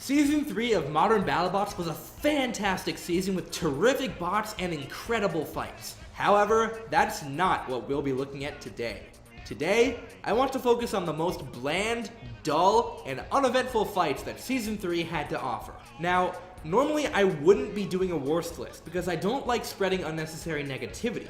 Season 3 of Modern Battlebots was a fantastic season with terrific bots and incredible fights. However, that's not what we'll be looking at today. Today, I want to focus on the most bland, dull, and uneventful fights that Season 3 had to offer. Now, normally I wouldn't be doing a worst list because I don't like spreading unnecessary negativity.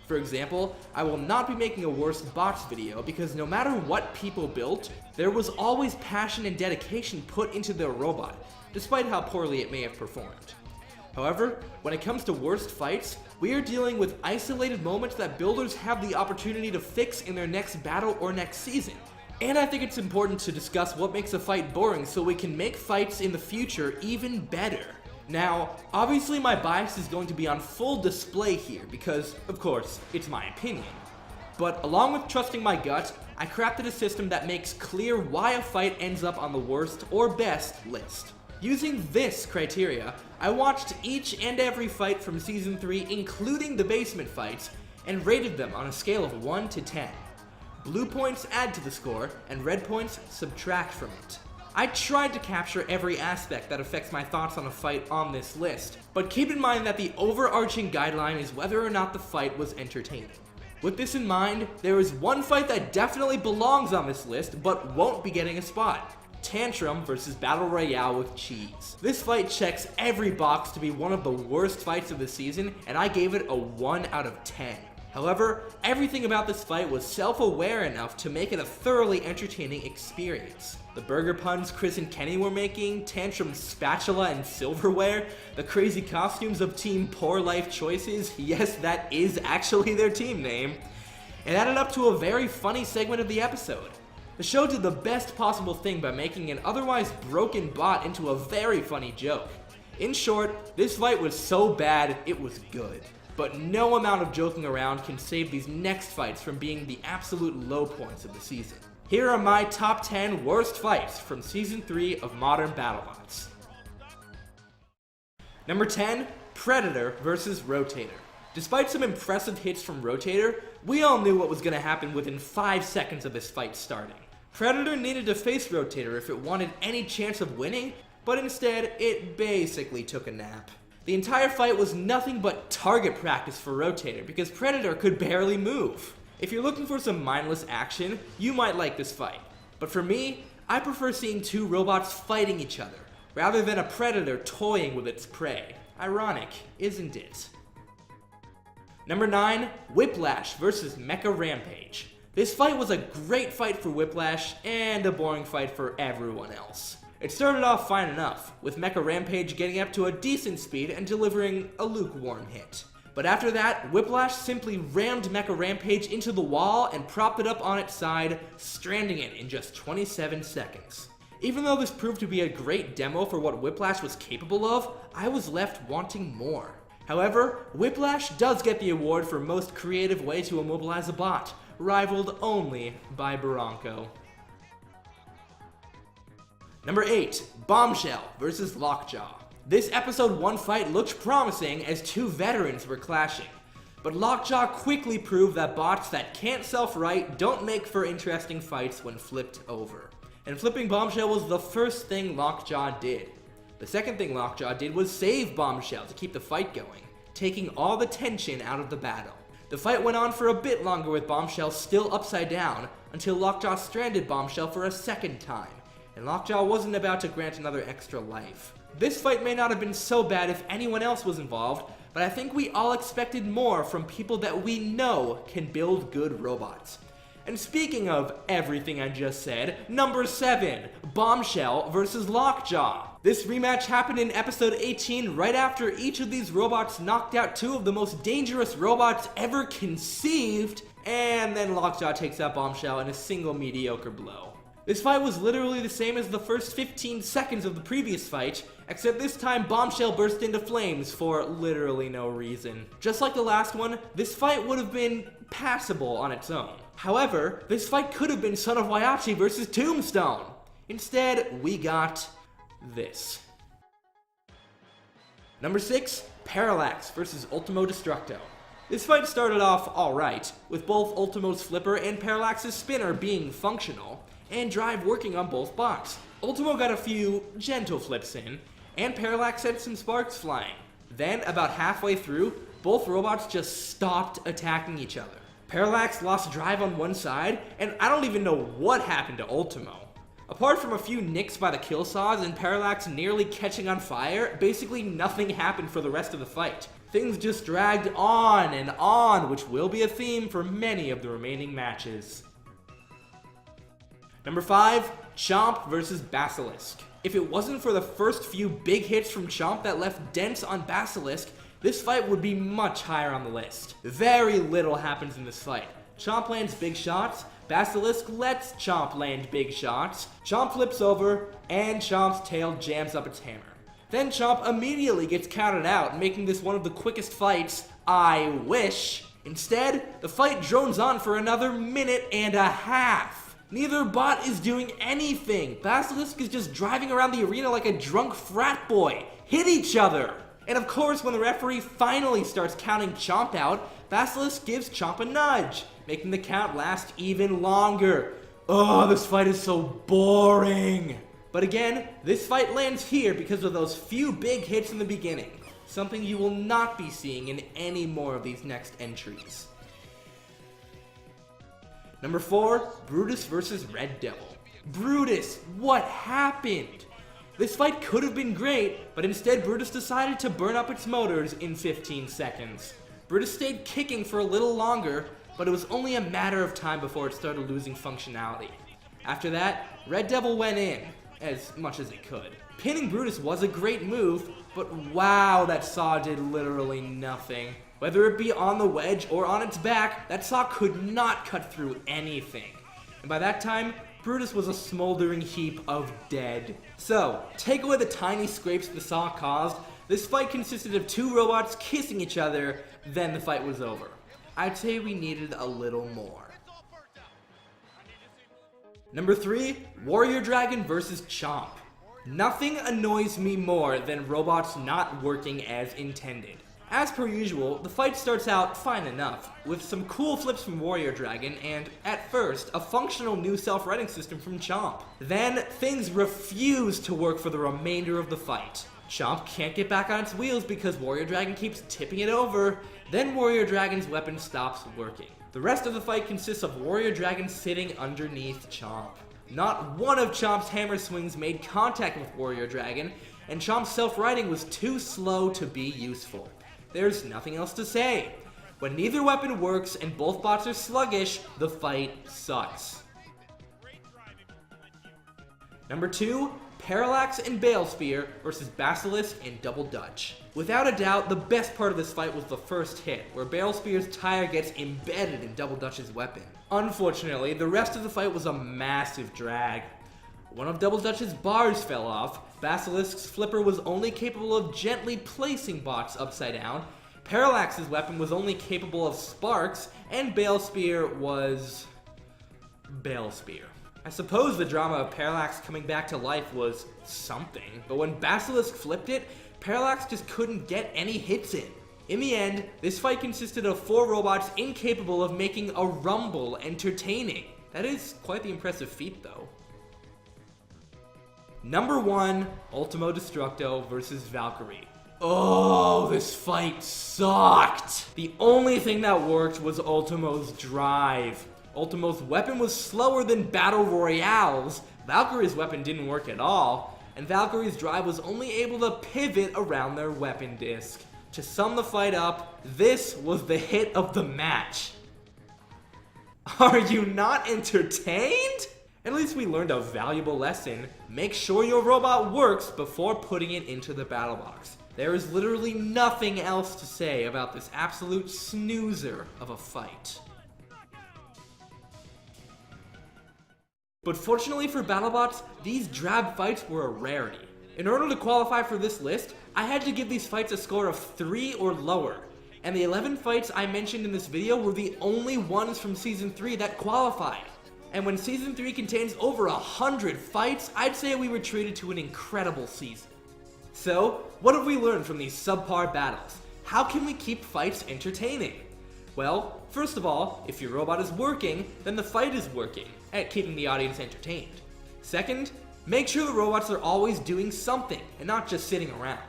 For example, I will not be making a worst bots video because no matter what people built, there was always passion and dedication put into their robot, despite how poorly it may have performed. However, when it comes to worst fights, we are dealing with isolated moments that builders have the opportunity to fix in their next battle or next season. And I think it's important to discuss what makes a fight boring so we can make fights in the future even better. Now, obviously my bias is going to be on full display here because, of course, it's my opinion. But along with trusting my gut, I crafted a system that makes clear why a fight ends up on the worst or best list. Using this criteria, I watched each and every fight from Season 3, including the basement fights, and rated them on a scale of 1 to 10. Blue points add to the score, and red points subtract from it. I tried to capture every aspect that affects my thoughts on a fight on this list, but keep in mind that the overarching guideline is whether or not the fight was entertaining. With this in mind, there is one fight that definitely belongs on this list, but won't be getting a spot. Tantrum vs Battle Royale with Cheese. This fight checks every box to be one of the worst fights of the season, and I gave it a 1 out of 10. However, everything about this fight was self-aware enough to make it a thoroughly entertaining experience. The burger puns Chris and Kenny were making, Tantrum's spatula and silverware, the crazy costumes of Team Poor Life Choices, yes, that is actually their team name, it added up to a very funny segment of the episode. The show did the best possible thing by making an otherwise broken bot into a very funny joke. In short, this fight was so bad, it was good. But no amount of joking around can save these next fights from being the absolute low points of the season. Here are my top 10 worst fights from Season 3 of Modern Battlebots. Number 10, Predator vs Rotator. Despite some impressive hits from Rotator, we all knew what was going to happen within 5 seconds of this fight starting. Predator needed to face Rotator if it wanted any chance of winning, but instead, it basically took a nap. The entire fight was nothing but target practice for Rotator because Predator could barely move. If you're looking for some mindless action, you might like this fight. But for me, I prefer seeing two robots fighting each other, rather than a Predator toying with its prey. Ironic, isn't it? Number 9, Whiplash vs Mecha Rampage. This fight was a great fight for Whiplash, and a boring fight for everyone else. It started off fine enough, with Mecha Rampage getting up to a decent speed and delivering a lukewarm hit. But after that, Whiplash simply rammed Mecha Rampage into the wall and propped it up on its side, stranding it in just 27 seconds. Even though this proved to be a great demo for what Whiplash was capable of, I was left wanting more. However, Whiplash does get the award for most creative way to immobilize a bot, rivaled only by Bronco. Number 8, Bombshell vs Lockjaw. This episode 1 fight looked promising as two veterans were clashing, but Lockjaw quickly proved that bots that can't self-right don't make for interesting fights when flipped over. And flipping Bombshell was the first thing Lockjaw did. The second thing Lockjaw did was save Bombshell to keep the fight going, taking all the tension out of the battle. The fight went on for a bit longer with Bombshell still upside down, until Lockjaw stranded Bombshell for a second time, and Lockjaw wasn't about to grant another extra life. This fight may not have been so bad if anyone else was involved, but I think we all expected more from people that we know can build good robots. And speaking of everything I just said, number 7, Bombshell vs Lockjaw. This rematch happened in episode 18 right after each of these robots knocked out two of the most dangerous robots ever conceived, and then Lockjaw takes out Bombshell in a single mediocre blow. This fight was literally the same as the first 15 seconds of the previous fight, except this time Bombshell burst into flames for literally no reason. Just like the last one, this fight would have been passable on its own. However, this fight could have been Son of Waiachi versus Tombstone. Instead, we got this. Number 6, Parallax vs Ultimo Destructo. This fight started off alright, with both Ultimo's flipper and Parallax's spinner being functional, and drive working on both bots. Ultimo got a few gentle flips in, and Parallax sent some sparks flying. Then, about halfway through, both robots just stopped attacking each other. Parallax lost drive on one side, and I don't even know what happened to Ultimo. Apart from a few nicks by the kill saws and Parallax nearly catching on fire, basically nothing happened for the rest of the fight. Things just dragged on and on, which will be a theme for many of the remaining matches. Number 5, Chomp versus Basilisk. If it wasn't for the first few big hits from Chomp that left dents on Basilisk, this fight would be much higher on the list. Very little happens in this fight. Chomp lands big shots, Basilisk lets Chomp land big shots, Chomp flips over, and Chomp's tail jams up its hammer. Then Chomp immediately gets counted out, making this one of the quickest fights, I wish. Instead, the fight drones on for another minute and a half. Neither bot is doing anything. Basilisk is just driving around the arena like a drunk frat boy. Hit each other. And of course, when the referee finally starts counting Chomp out, Basilisk gives Chomp a nudge, making the count last even longer. Oh, this fight is so boring. But again, this fight lands here because of those few big hits in the beginning, something you will not be seeing in any more of these next entries. Number 4, Brutus versus Red Devil. Brutus, what happened? This fight could have been great, but instead Brutus decided to burn up its motors in 15 seconds. Brutus stayed kicking for a little longer, but it was only a matter of time before it started losing functionality. After that, Red Devil went in, as much as it could. Pinning Brutus was a great move, but wow, that saw did literally nothing. Whether it be on the wedge or on its back, that saw could not cut through anything. And by that time, Brutus was a smoldering heap of dead. So, take away the tiny scrapes the saw caused, this fight consisted of two robots kissing each other, then the fight was over. I'd say we needed a little more. Number 3, Warrior Dragon versus Chomp. Nothing annoys me more than robots not working as intended. As per usual, the fight starts out fine enough, with some cool flips from Warrior Dragon and, at first, a functional new self-righting system from Chomp. Then, things refuse to work for the remainder of the fight. Chomp can't get back on its wheels because Warrior Dragon keeps tipping it over, then Warrior Dragon's weapon stops working. The rest of the fight consists of Warrior Dragon sitting underneath Chomp. Not one of Chomp's hammer swings made contact with Warrior Dragon, and Chomp's self-righting was too slow to be useful. There's nothing else to say. When neither weapon works and both bots are sluggish, the fight sucks. Number 2, Parallax and Balesphere versus Basilisk and Double Dutch. Without a doubt, the best part of this fight was the first hit, where Balesphere's tire gets embedded in Double Dutch's weapon. Unfortunately, the rest of the fight was a massive drag. One of Double Dutch's bars fell off, Basilisk's flipper was only capable of gently placing bots upside down, Parallax's weapon was only capable of sparks, and Balesphere was... Balesphere. I suppose the drama of Parallax coming back to life was something, but when Basilisk flipped it, Parallax just couldn't get any hits in. In the end, this fight consisted of 4 robots incapable of making a rumble entertaining. That is quite the impressive feat, though. Number 1, Ultimo Destructo versus Valkyrie. Oh, this fight sucked! The only thing that worked was Ultimo's drive. Ultimo's weapon was slower than Battle Royale's, Valkyrie's weapon didn't work at all, and Valkyrie's drive was only able to pivot around their weapon disc. To sum the fight up, this was the hit of the match. Are you not entertained? At least we learned a valuable lesson. Make sure your robot works before putting it into the battle box. There is literally nothing else to say about this absolute snoozer of a fight. But fortunately for Battlebots, these drab fights were a rarity. In order to qualify for this list, I had to give these fights a score of 3 or lower, and the 11 fights I mentioned in this video were the only ones from Season 3 that qualified. And when Season 3 contains over 100 fights, I'd say we were treated to an incredible season. So, what have we learned from these subpar battles? How can we keep fights entertaining? Well, first of all, if your robot is working, then the fight is working. at keeping the audience entertained. Second, make sure the robots are always doing something and not just sitting around.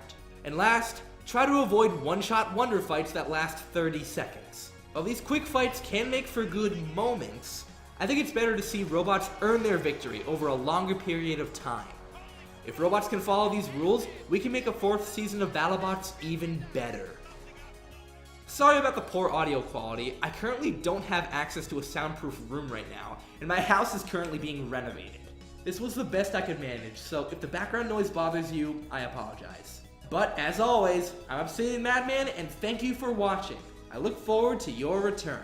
And last, try to avoid one-shot wonder fights that last 30 seconds. While these quick fights can make for good moments, I think it's better to see robots earn their victory over a longer period of time. If robots can follow these rules, we can make a 4th season of Battlebots even better. Sorry about the poor audio quality. I currently don't have access to a soundproof room right now, and my house is currently being renovated. This was the best I could manage, so if the background noise bothers you, I apologize. But as always, I'm Obsidian Madman, and thank you for watching. I look forward to your return.